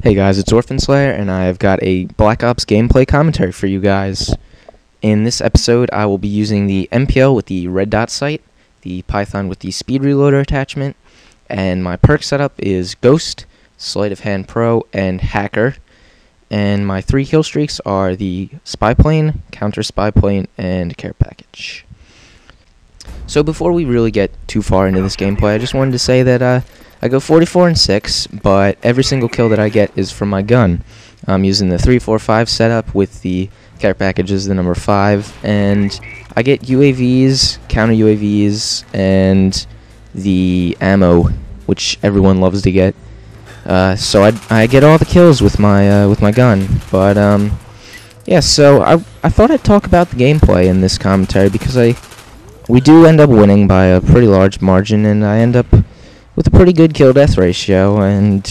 Hey guys, it's Orphanslayer, and I've got a Black Ops gameplay commentary for you guys. In this episode, I will be using the MPL with the red dot sight, the Python with the speed reloader attachment, and my perk setup is Ghost, Sleight of Hand Pro, and Hacker. And my 3 kill streaks are the Spy Plane, Counter Spy Plane, and Care Package. So before we really get too far into this gameplay, I just wanted to say that I go 44 and 6, but every single kill that I get is from my gun. I'm using the 3-4-5 setup with the care package as the number 5, and I get UAVs, counter UAVs, and the ammo, which everyone loves to get. So I get all the kills with my gun. But yeah, so I thought I'd talk about the gameplay in this commentary because we do end up winning by a pretty large margin, and I end up with a pretty good kill-death ratio, and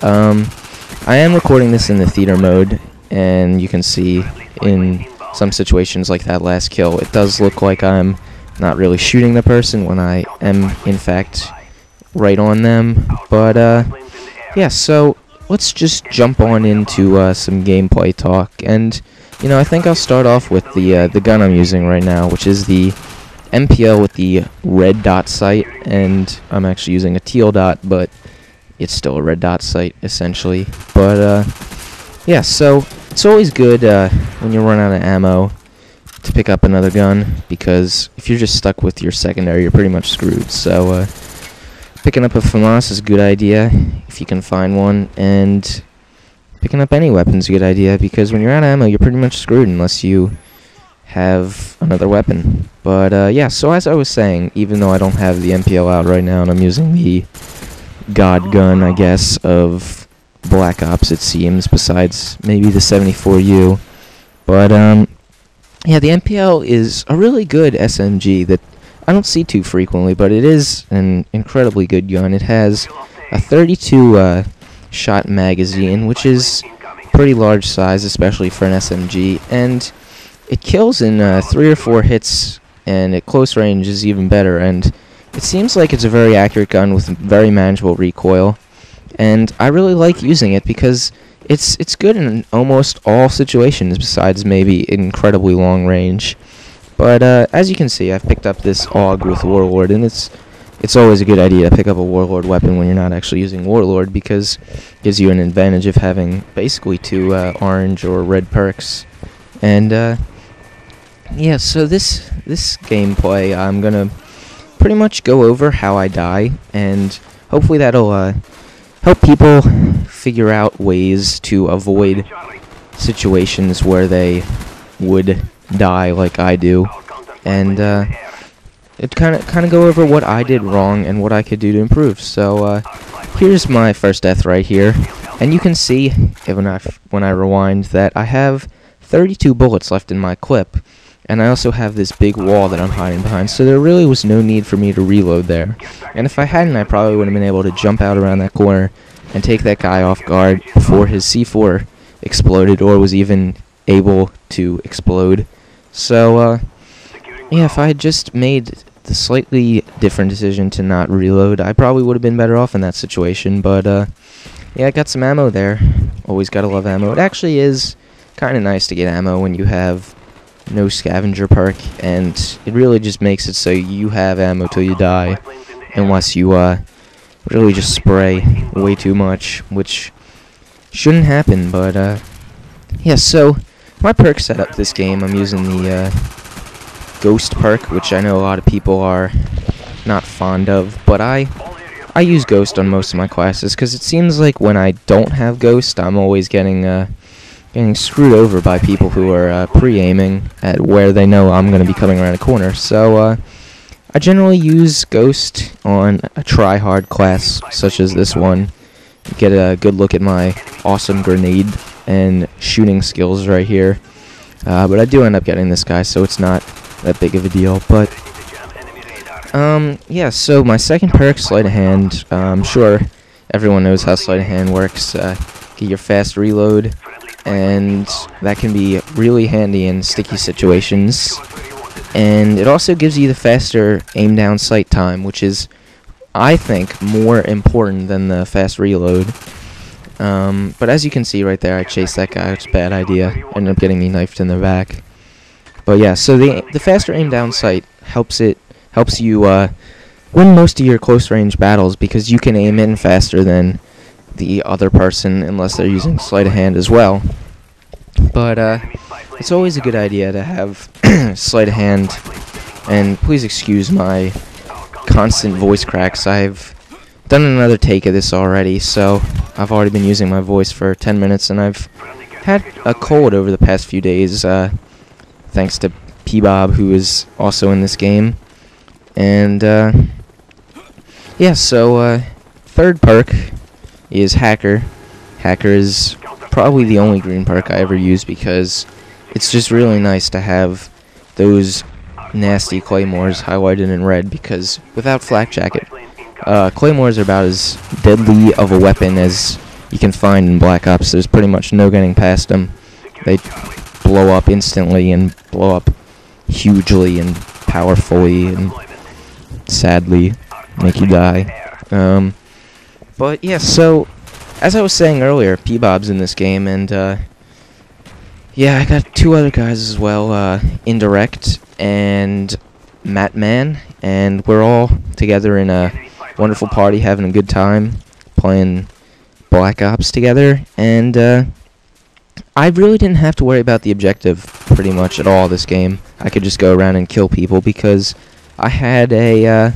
I am recording this in the theater mode, and you can see in some situations like that last kill, it does look like I'm not really shooting the person when I am, in fact, right on them. But yeah, so let's just jump on into some gameplay talk, and I think I'll start off with the gun I'm using right now, which is the MPL with the red dot sight, and I'm actually using a teal dot, but it's still a red dot sight essentially. But yeah, so it's always good when you run out of ammo to pick up another gun, because if you're just stuck with your secondary, you're pretty much screwed. So picking up a FAMAS is a good idea if you can find one, and picking up any weapon is a good idea, because when you're out of ammo, you're pretty much screwed unless you have another weapon. But yeah, so as I was saying, even though I don't have the MPL out right now and I'm using the god gun, I guess, of Black Ops, it seems, besides maybe the 74U, but yeah, the MPL is a really good SMG that I don't see too frequently, but it is an incredibly good gun. It has a 32 shot magazine, which is pretty large size, especially for an SMG, and it kills in 3 or 4 hits, and at close range is even better, and it seems like it's a very accurate gun with very manageable recoil, and I really like using it because it's good in almost all situations besides maybe incredibly long range. But as you can see, I've picked up this AUG with Warlord, and it's always a good idea to pick up a Warlord weapon when you're not actually using Warlord, because it gives you an advantage of having basically 2 orange or red perks. And yeah, so this gameplay, I'm gonna pretty much go over how I die, and hopefully that'll help people figure out ways to avoid situations where they would die like I do, and it kind of go over what I did wrong and what I could do to improve. So here's my first death right here, and you can see when I rewind that I have 32 bullets left in my clip. And I also have this big wall that I'm hiding behind, so there really was no need for me to reload there. And if I hadn't, I probably would have been able to jump out around that corner and take that guy off guard before his C4 exploded, or was even able to explode. So, yeah, if I had just made the slightly different decision to not reload, I probably would have been better off in that situation. But, yeah, I got some ammo there. Always gotta love ammo. It actually is kind of nice to get ammo when you have no scavenger perk, and it really just makes it so you have ammo till you die, unless you really just spray way too much, which shouldn't happen. But yeah, so my perk setup this game, I'm using the Ghost perk, which I know a lot of people are not fond of, but I use Ghost on most of my classes, because it seems like when I don't have Ghost, I'm always getting screwed over by people who are pre-aiming at where they know I'm going to be coming around a corner. So I generally use Ghost on a try-hard class such as this one. Get a good look at my awesome grenade and shooting skills right here. But I do end up getting this guy, so it's not that big of a deal. But yeah, so my second perk, Sleight of Hand. I'm sure everyone knows how Sleight of Hand works. Get your fast reload, and that can be really handy in sticky situations. And it also gives you the faster aim down sight time, which is, I think, more important than the fast reload. But as you can see right there, I chased that guy, which is a bad idea. Ended up getting me knifed in the back. But yeah, so the faster aim down sight helps you win most of your close range battles because you can aim in faster than the other person unless they're using sleight of hand as well. But it's always a good idea to have sleight of hand. And please excuse my constant voice cracks. I've done another take of this already, so I've already been using my voice for 10 minutes, and I've had a cold over the past few days, thanks to P-Bob, who is also in this game. And yeah, so third perk is Hacker. Hacker is probably the only green perk I ever use because it's just really nice to have those nasty claymores highlighted in red, because without flak jacket, claymores are about as deadly of a weapon as you can find in Black Ops. There's pretty much no getting past them. They blow up instantly and blow up hugely and powerfully and sadly make you die. But yeah, so as I was saying earlier, P-Bob's in this game, and yeah, I got two other guys as well, Indirect and Matman, and we're all together in a wonderful party, having a good time, playing Black Ops together, and I really didn't have to worry about the objective pretty much at all this game. I could just go around and kill people because I had a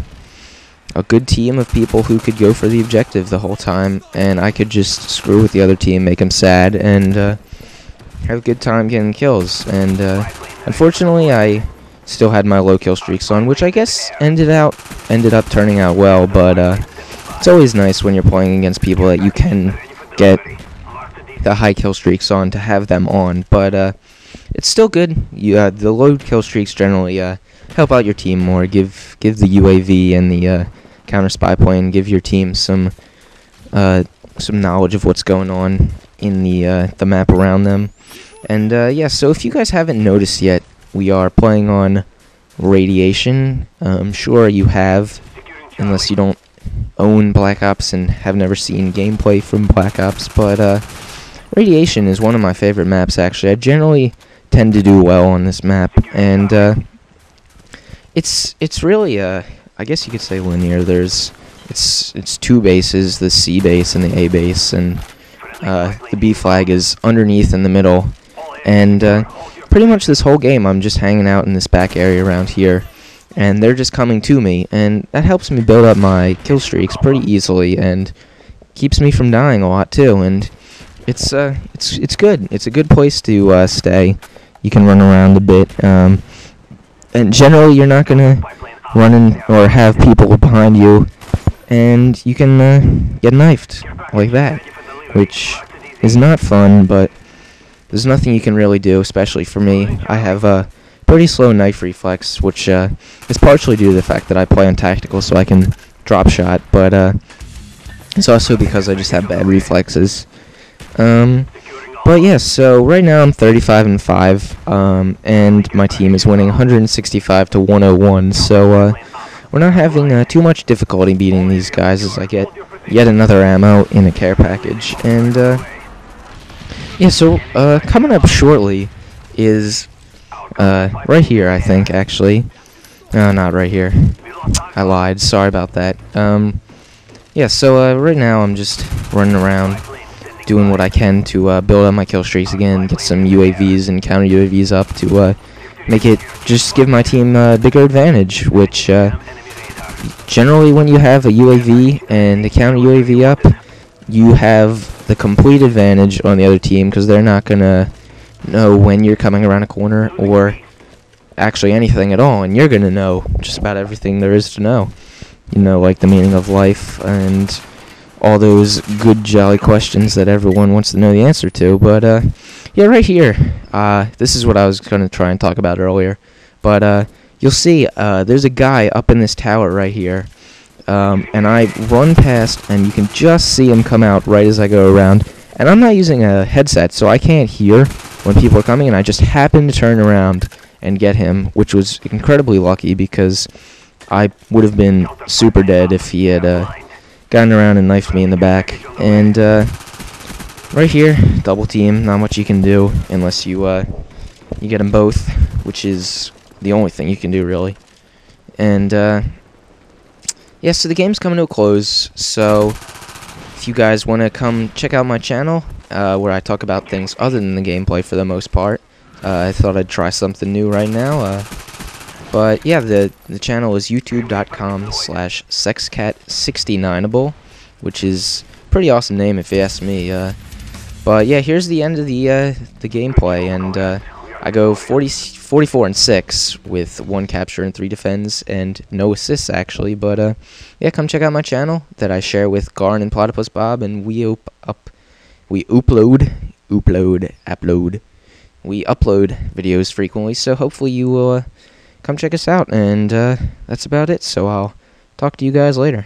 good team of people who could go for the objective the whole time, and I could just screw with the other team, make them sad, and have a good time getting kills. And unfortunately, I still had my low kill streaks on, which I guess ended up turning out well. But it's always nice when you're playing against people that you can get the high kill streaks on to have them on. But it's still good. The low kill streaks generally help out your team more. Give the UAV and the counter spy plane, give your team some knowledge of what's going on in the map around them. And yeah, so if you guys haven't noticed yet, we are playing on Radiation. I'm sure you have, unless you don't own Black Ops and have never seen gameplay from Black Ops. But Radiation is one of my favorite maps, actually. I generally tend to do well on this map, and it's really I guess you could say linear. It's two bases, the C base and the A base, and the B flag is underneath in the middle. And pretty much this whole game I'm just hanging out in this back area around here, and they're just coming to me, and that helps me build up my kill streaks pretty easily and keeps me from dying a lot too. And it's good. It's a good place to stay. You can run around a bit, and generally you're not gonna run in or have people behind you, and you can get knifed like that, which is not fun, but there's nothing you can really do, especially for me. I have a pretty slow knife reflex, which is partially due to the fact that I play on tactical, so I can drop shot, but it's also because I just have bad reflexes. But yeah, so right now I'm 35-5, and my team is winning 165 to 101. So we're not having too much difficulty beating these guys as I get yet another ammo in a care package. And yeah, so coming up shortly is right here, I think, actually. No, not right here. I lied. Sorry about that. Yeah, so right now I'm just running around, doing what I can to build up my kill streaks again, get some UAVs and counter UAVs up to make it, just give my team a bigger advantage, which generally when you have a UAV and a counter UAV up, you have the complete advantage on the other team because they're not going to know when you're coming around a corner or actually anything at all, and you're going to know just about everything there is to know. You know, like the meaning of life and all those good jolly questions that everyone wants to know the answer to. But yeah, right here, this is what I was going to try and talk about earlier, but you'll see there's a guy up in this tower right here, and I run past, and you can just see him come out right as I go around, and I'm not using a headset, so I can't hear when people are coming, and I just happen to turn around and get him, which was incredibly lucky because I would have been super dead if he had gotten around and knifed me in the back. And right here, double team. Not much you can do unless you you get them both, which is the only thing you can do really. And yeah, so the game's coming to a close. So if you guys want to come check out my channel, where I talk about things other than the gameplay for the most part, I thought I'd try something new right now. But yeah, the channel is youtube.com/sexcat69able, which is a pretty awesome name if you ask me. But yeah, here's the end of the gameplay, and I go 44 and 6 with 1 capture and 3 defends and no assists actually. But yeah, come check out my channel that I share with Garn and Platypus Bob, and we upload videos frequently. So hopefully you will come check us out, and that's about it. So I'll talk to you guys later.